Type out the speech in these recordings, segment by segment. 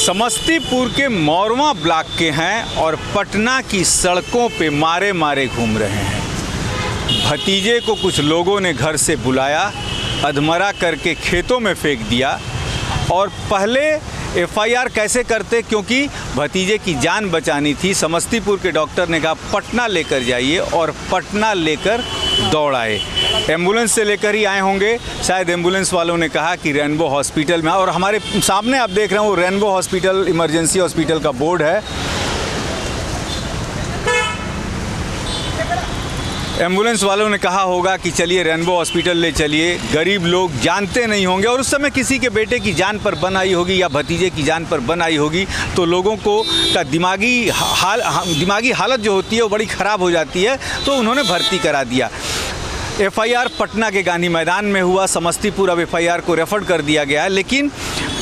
समस्तीपुर के मौरवा ब्लॉक के हैं और पटना की सड़कों पे मारे मारे घूम रहे हैं। भतीजे को कुछ लोगों ने घर से बुलाया, अधमरा करके खेतों में फेंक दिया और पहले एफआईआर कैसे करते, क्योंकि भतीजे की जान बचानी थी। समस्तीपुर के डॉक्टर ने कहा पटना लेकर जाइए और पटना लेकर दौड़ आए। एम्बुलेंस से लेकर ही आए होंगे, शायद एम्बुलेंस वालों ने कहा कि रेनबो हॉस्पिटल में, और हमारे सामने आप देख रहे हैं वो रेनबो हॉस्पिटल इमरजेंसी हॉस्पिटल का बोर्ड है। एम्बुलेंस वालों ने कहा होगा कि चलिए रेनबो हॉस्पिटल ले चलिए। गरीब लोग जानते नहीं होंगे और उस समय किसी के बेटे की जान पर बन आई होगी या भतीजे की जान पर बन आई होगी तो लोगों को का दिमागी हालत जो होती है वो बड़ी ख़राब हो जाती है, तो उन्होंने भर्ती करा दिया। एफआईआर पटना के गांधी मैदान में हुआ। समस्तीपुर अब एफआईआर को रेफर कर दिया गया है, लेकिन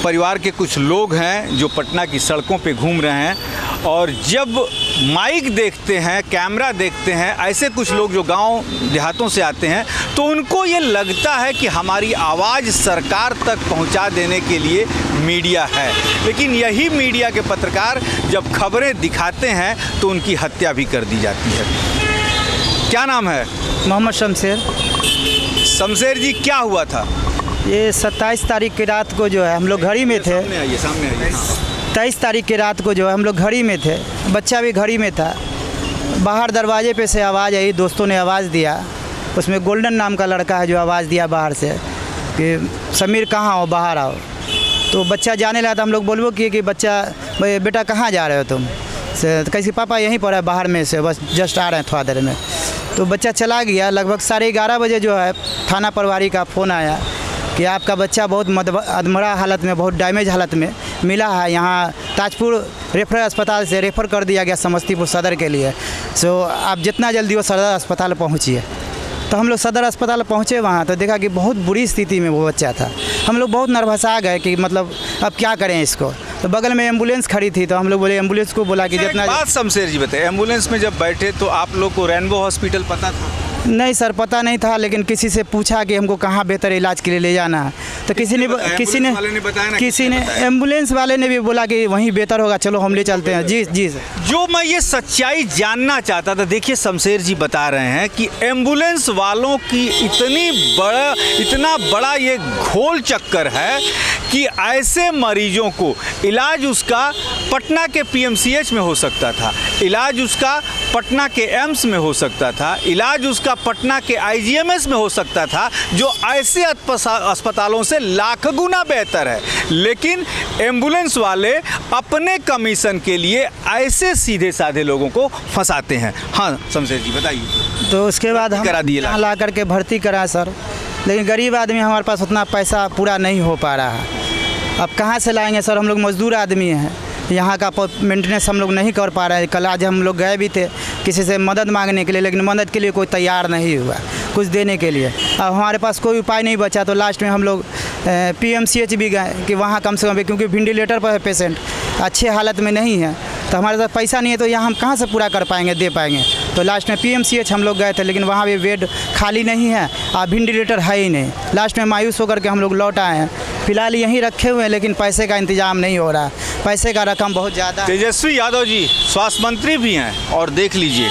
परिवार के कुछ लोग हैं जो पटना की सड़कों पे घूम रहे हैं और जब माइक देखते हैं, कैमरा देखते हैं, ऐसे कुछ लोग जो गांव देहातों से आते हैं तो उनको ये लगता है कि हमारी आवाज़ सरकार तक पहुंचा देने के लिए मीडिया है, लेकिन यही मीडिया के पत्रकार जब खबरें दिखाते हैं तो उनकी हत्या भी कर दी जाती है। क्या नाम है? मोहम्मद शमशेर। शमशेर जी, क्या हुआ था? ये 27 तारीख की रात को जो है हम लोग घड़ी में थे। सामने आइए। 23 तारीख की रात को जो है हम लोग घड़ी में थे, बच्चा भी घड़ी में था। बाहर दरवाजे पे से आवाज़ आई, दोस्तों ने आवाज़ दिया। उसमें गोल्डन नाम का लड़का है जो आवाज़ दिया बाहर से कि समीर कहाँ हो, बाहर आओ। तो बच्चा जाने लगा था। हम लोग बोलबो किए कि बच्चा बेटा कहाँ जा रहे हो तुम से? कैसे पापा यहीं पर है बाहर में से, बस जस्ट आ रहे हैं थोड़ा देर में। तो बच्चा चला गया। लगभग 11:30 बजे जो है थाना प्रभारी का फ़ोन आया कि आपका बच्चा बहुत अधमरा हालत में, बहुत डैमेज हालत में मिला है। यहाँ ताजपुर रेफरल अस्पताल से रेफ़र कर दिया गया समस्तीपुर सदर के लिए। सो आप जितना जल्दी हो सदर अस्पताल पहुँचिए। तो हम लोग सदर अस्पताल पहुँचे, वहाँ तो देखा कि बहुत बुरी स्थिति में वो बच्चा था। हम लोग बहुत नर्वस आ गए कि मतलब अब क्या करें इसको। तो बगल में एम्बुलेंस खड़ी थी तो हम लोग बोले, एम्बुलेंस को बोला कि जितना। बात शमशेर जी बताए, एम्बुलेंस में जब बैठे तो आप लोग को रेनबो हॉस्पिटल पता था? नहीं सर, पता नहीं था, लेकिन किसी से पूछा कि हमको कहाँ बेहतर इलाज के लिए ले जाना है तो किसी ने एम्बुलेंस वाले ने भी बोला कि वहीं बेहतर होगा, चलो हम ले चलते हैं। जी जी सर। जो मैं ये सच्चाई जानना चाहता था, देखिए शमशेर जी बता रहे हैं कि एम्बुलेंस वालों की इतना बड़ा ये घोल चक्कर है कि ऐसे मरीजों को इलाज उसका पटना के पीएमसीएच में हो सकता था, इलाज उसका पटना के एम्स में हो सकता था, इलाज उसका पटना के आईजीएमएस में हो सकता था, जो ऐसे अस्पतालों से लाख गुना बेहतर है। लेकिन एम्बुलेंस वाले अपने कमीशन के लिए ऐसे सीधे साधे लोगों को फंसाते हैं। हाँ शमशेर जी बताइए। तो उसके बाद हम यहाँ ला करके भर्ती करा सर, लेकिन गरीब आदमी, हमारे पास उतना पैसा पूरा नहीं हो पा रहा है। अब कहाँ से लाएंगे सर? हम लोग मजदूर आदमी हैं, यहाँ का मेंटेनेंस हम लोग नहीं कर पा रहे हैं। कल आज हम लोग गए भी थे किसी से मदद मांगने के लिए, लेकिन मदद के लिए कोई तैयार नहीं हुआ कुछ देने के लिए। अब हमारे पास कोई उपाय नहीं बचा तो लास्ट में हम लोग पीएमसीएच भी गए कि वहाँ कम से कम, क्योंकि वेंटिलेटर पर है पेशेंट, अच्छे हालत में नहीं है, तो हमारे पास पैसा नहीं है तो यहाँ हम कहाँ से पूरा कर पाएंगे, दे पाएंगे। तो लास्ट में पीएमसीएच हम लोग गए थे, लेकिन वहाँ भी बेड खाली नहीं है और वेंटिलेटर है ही नहीं। लास्ट में मायूस होकर के हम लोग लौट आए हैं। फिलहाल यहीं रखे हुए हैं, लेकिन पैसे का इंतजाम नहीं हो रहा। पैसे का रकम बहुत ज़्यादा। तेजस्वी यादव जी स्वास्थ्य मंत्री भी हैं और देख लीजिए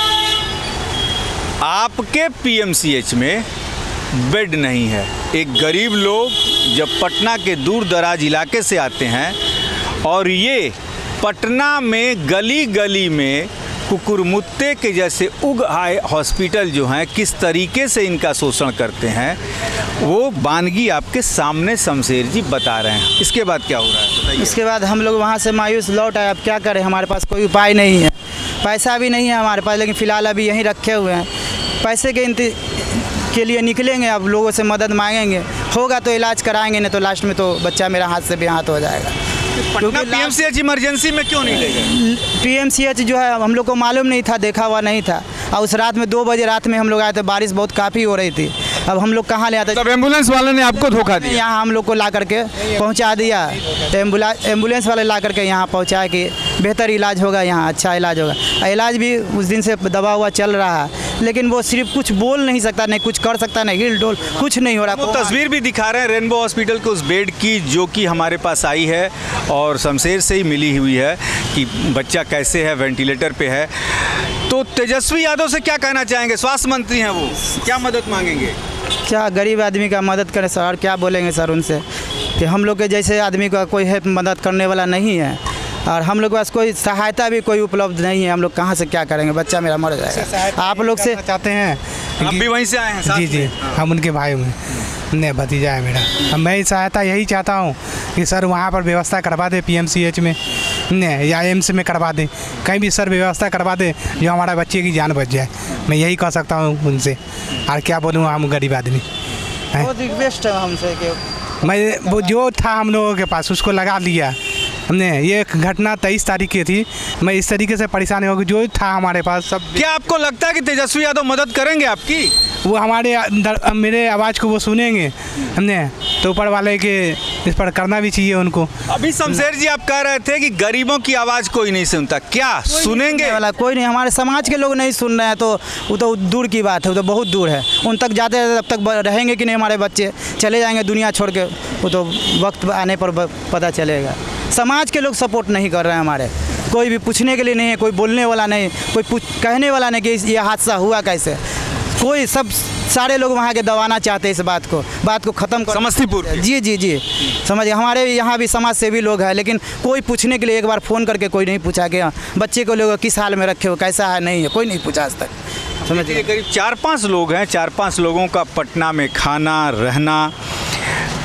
आपके पीएमसीएच में बेड नहीं है। एक गरीब लोग जब पटना के दूर दराज इलाके से आते हैं और ये पटना में गली गली में कुकुरमुत्ते के जैसे उग आए हॉस्पिटल जो हैं किस तरीके से इनका शोषण करते हैं, वो बानगी आपके सामने शमशेर जी बता रहे हैं। इसके बाद क्या हो रहा है बताइए। इसके बाद हम लोग वहाँ से मायूस लौट आए। अब क्या करें, हमारे पास कोई उपाय नहीं है, पैसा भी नहीं है हमारे पास, लेकिन फ़िलहाल अभी यहीं रखे हुए हैं। पैसे के लिए निकलेंगे, अब लोगों से मदद मांगेंगे, होगा तो इलाज कराएंगे, नहीं तो लास्ट में तो बच्चा मेरा हाथ से बेहाथ हो जाएगा। पटना पीएमसीएच इमरजेंसी में क्यों नहीं ले गए? पीएमसीएच जो है हम लोग को मालूम नहीं था, देखा हुआ नहीं था। और उस रात में 2 बजे रात में हम लोग आए थे, बारिश बहुत काफ़ी हो रही थी। अब हम लोग कहाँ ले आते? तब एम्बुलेंस वाले ने आपको धोखा दिया? यहाँ हम लोग को ला करके पहुँचा दिया। तो एम्बुलेंस वाले ला करके यहाँ पहुँचाया कि बेहतर इलाज होगा, यहाँ अच्छा इलाज होगा। इलाज भी उस दिन से दबा हुआ चल रहा है, लेकिन वो सिर्फ कुछ बोल नहीं सकता, नहीं कुछ कर सकता, नहीं हिल डोल, कुछ नहीं हो रहा। वो तस्वीर भी दिखा रहे हैं रेनबो हॉस्पिटल के उस बेड की जो कि हमारे पास आई है और शमशेर से ही मिली हुई है कि बच्चा कैसे है, वेंटिलेटर पे है। तो तेजस्वी यादव से क्या कहना चाहेंगे? स्वास्थ्य मंत्री हैं वो, क्या मदद मांगेंगे? क्या गरीब आदमी का मदद करें सर, क्या बोलेंगे सर उनसे कि हम लोग के जैसे आदमी का कोई हेल्प मदद करने वाला नहीं है और हम लोग के पास कोई सहायता भी कोई उपलब्ध नहीं है। हम लोग कहाँ से क्या करेंगे, बच्चा मेरा मर जाएगा। आप लोग से चाहते हैं आप भी वहीं से आए हैं? जी जी, हम उनके भाई में नहीं, भतीजा है मेरा। अब मैं सहायता यही चाहता हूँ कि सर वहाँ पर व्यवस्था करवा दे PMCH में नहीं या एम्स में करवा दे, कहीं भी सर व्यवस्था करवा दे जो हमारा बच्चे की जान बच जाए। मैं यही कह सकता हूँ उनसे, और क्या बोलूँ, हम गरीब आदमी हैं। बहुत रिक्वेस्ट है हमसे कि मैं वो जो था हम लोगों के पास उसको लगा लिया हमने। ये घटना 23 तारीख की थी। मैं इस तरीके से परेशान हो गई, जो था हमारे पास सब। क्या आपको लगता है कि तेजस्वी यादव मदद करेंगे आपकी? वो मेरे आवाज़ को वो सुनेंगे हमने, तो ऊपर वाले के इस पर करना भी चाहिए उनको। अभी शमशेर जी आप कह रहे थे कि गरीबों की आवाज़ कोई नहीं सुनता, क्या सुनेंगे? वाला कोई नहीं, हमारे समाज के लोग नहीं सुन रहे हैं तो वो तो दूर की बात है, वो तो बहुत दूर है। उन तक जाते तब तक रहेंगे कि नहीं, हमारे बच्चे चले जाएंगे दुनिया छोड़ के, वो तो वक्त आने पर पता चलेगा। समाज के लोग सपोर्ट नहीं कर रहे हैं हमारे, कोई भी पूछने के लिए नहीं है, कोई बोलने वाला नहीं, कोई कहने वाला नहीं कि ये हादसा हुआ कैसे। कोई सब सारे लोग वहाँ के दबाना चाहते हैं इस बात को ख़त्म कर। समस्तीपुर जी जी जी समझिए, हमारे यहाँ भी समाज सेवी लोग हैं, लेकिन कोई पूछने के लिए एक बार फ़ोन करके कोई नहीं पूछा कि बच्चे को लोग किस हाल में रखे हो, कैसा है, नहीं है, कोई नहीं पूछा आज तक। समझिए करीब 4-5 लोग हैं, 4-5 लोगों का पटना में खाना रहना,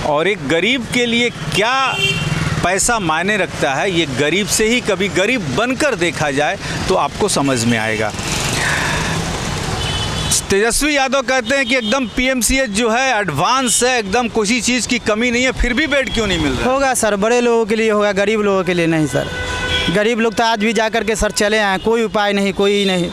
और एक गरीब के लिए क्या पैसा मायने रखता है, ये गरीब से ही कभी गरीब बनकर देखा जाए तो आपको समझ में आएगा। तेजस्वी यादव कहते हैं कि एकदम PMCH जो है एडवांस है, एकदम किसी चीज़ की कमी नहीं है, फिर भी बेड क्यों नहीं मिल रहा? होगा सर, बड़े लोगों के लिए होगा, गरीब लोगों के लिए नहीं सर। गरीब लोग तो आज भी जा कर के सर चले आए, कोई उपाय नहीं, कोई नहीं,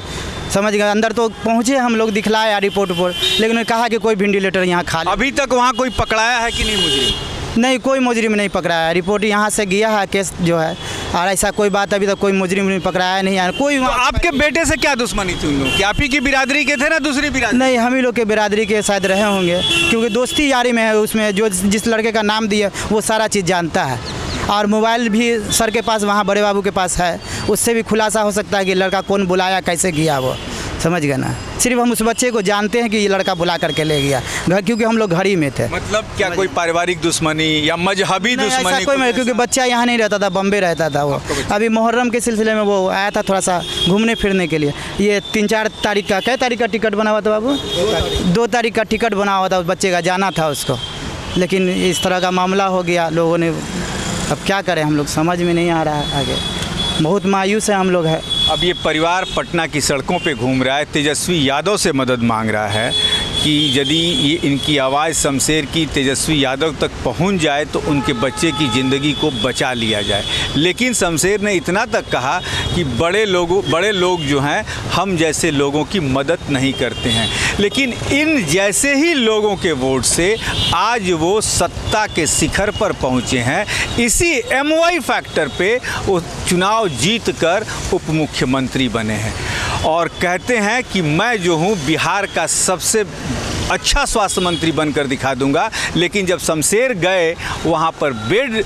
समझ गए। अंदर तो पहुँचे हम लोग, दिखलाया रिपोर्ट पर, लेकिन उन्होंने कहा कि कोई वेंटिलेटर यहाँ खाली। अभी तक वहाँ कोई पकड़ाया है कि नहीं मुझे? नहीं, कोई मुजरिम नहीं पकड़ाया है। रिपोर्ट यहाँ से गया है केस जो है, और ऐसा कोई बात अभी तक कोई मुजरिम नहीं पकड़ाया नहीं है कोई। तो आपके बेटे से क्या दुश्मनी थी उन लोग? क्या आप ही की बिरादरी के थे ना दूसरी बिरादरी? नहीं, हम ही लोग के बिरादरी के शायद रहे होंगे, क्योंकि दोस्ती यारी में है। उसमें जो जिस लड़के का नाम दिया वो सारा चीज़ जानता है, और मोबाइल भी सर के पास, वहाँ बड़े बाबू के पास है, उससे भी खुलासा हो सकता है कि लड़का कौन बुलाया, कैसे किया, वो समझ गए ना। सिर्फ हम उस बच्चे को जानते हैं कि ये लड़का बुला करके ले गया घर, क्योंकि हम लोग घर ही में थे। मतलब क्या कोई पारिवारिक दुश्मनी या मजहबी दुश्मनी? ऐसा कोई, क्योंकि बच्चा यहाँ नहीं रहता था, बम्बे रहता था वो। अभी मुहर्रम के सिलसिले में वो आया था थोड़ा सा घूमने फिरने के लिए। ये 3-4 तारीख का, क्या तारीख का टिकट बना हुआ था बाबू? 2 तारीख का टिकट बना हुआ था, उस बच्चे का जाना था उसको, लेकिन इस तरह का मामला हो गया लोगों ने। अब क्या करें हम लोग, समझ में नहीं आ रहा है आगे, बहुत मायूस है हम लोग है। अब ये परिवार पटना की सड़कों पे घूम रहा है, तेजस्वी यादव से मदद मांग रहा है कि यदि ये इनकी आवाज़ शमशेर की तेजस्वी यादव तक पहुंच जाए तो उनके बच्चे की ज़िंदगी को बचा लिया जाए। लेकिन शमशेर ने इतना तक कहा कि बड़े लोग जो हैं हम जैसे लोगों की मदद नहीं करते हैं, लेकिन इन जैसे ही लोगों के वोट से आज वो सत्ता के शिखर पर पहुँचे हैं। इसी MY फैक्टर पे वो चुनाव जीत कर उप मुख्यमंत्री बने हैं और कहते हैं कि मैं जो हूँ बिहार का सबसे अच्छा स्वास्थ्य मंत्री बनकर दिखा दूंगा। लेकिन जब शमशेर गए वहाँ पर बेड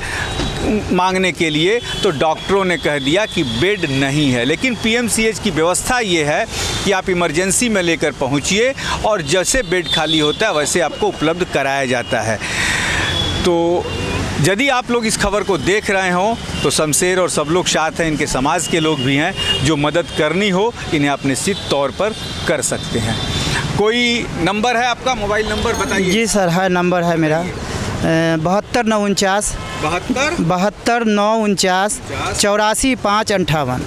मांगने के लिए तो डॉक्टरों ने कह दिया कि बेड नहीं है। लेकिन PMCH की व्यवस्था ये है कि आप इमरजेंसी में लेकर पहुँचिए और जैसे बेड खाली होता है वैसे आपको उपलब्ध कराया जाता है। तो यदि आप लोग इस खबर को देख रहे हों तो शमशेर और सब लोग साथ हैं, इनके समाज के लोग भी हैं, जो मदद करनी हो इन्हें आप निश्चित तौर पर कर सकते हैं। कोई नंबर है आपका, मोबाइल नंबर बताइए। जी सर, है, नंबर है मेरा 72 949 84 5 58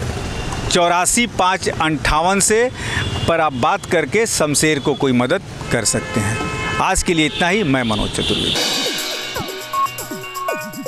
84 5 58 से पर आप बात करके शमशेर को कोई मदद कर सकते हैं। आज के लिए इतना ही। मैं मनोज चतुर्वेदी।